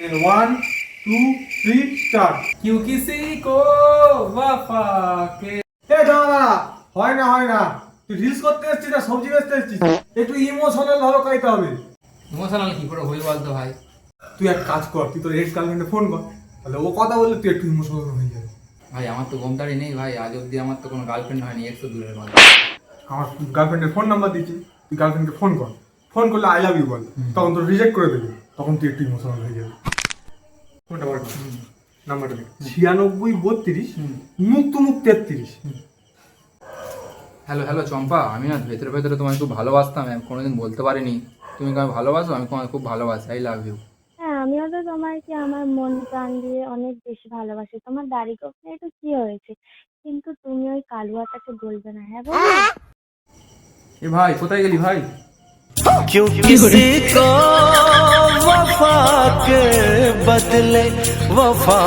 1 2 3 start. क्यों किसी को वफा के দাঁড়া, হয় না, তুই রিলস করতে এসেছিস না সবজি বেচতে এসেছিস? একটু ইমোশনাল ভাবে গাইতে হবে। ইমোশনাল কি করে হই বলতো ভাই? তুই এক কাজ কর, তুই তোর এক্স গার্লফ্রেন্ডে ফোন কর, তাহলে ও কথা বললে তুই একটু ইমোশনাল হয়ে যাবে। ভাই আমার তো ঘুমতারি নেই ভাই, আজ অব্দি আমার তো কোনো গার্লফ্রেন্ড হয়নি, 100 দূরের কথা। আমার গার্লফ্রেন্ডের ফোন নাম্বার দিচ্ছি, তুই গার্লফ্রেন্ডকে ফোন কর, ফোন করলে আই লাভ ইউ বল, তখন তোর রিজেক্ট করে দেবে, তখন তুই একটু ইমোশনাল হয়ে যাবে। ফোনটা বার কর, নাম্বারটা দেখ 96 32 মুখ 33। হ্যালো হ্যালো চম্পা, আমি না ভেতরে ভেতরে তোমায় খুব ভালোবাসতাম, আমি কোনোদিন বলতে পারিনি। তুমি আমাকে ভালোবাসো, আমি তোমায় খুব ভালোবাসি, আই লাভ ইউ। হ্যাঁ, আমিও তো তোমাকে আমার মন প্রাণ দিয়ে অনেক বেশি ভালোবাসি। তোমার দাড়ি গোঁফে তো কি হয়েছে, কিন্তু তুমি ওই কালুয়াটাকে বলবে না, হ্যাঁ বলবে? এ ভাই কোথায় গেলি ভাই? क्यों किसी को वफा के बदले वफा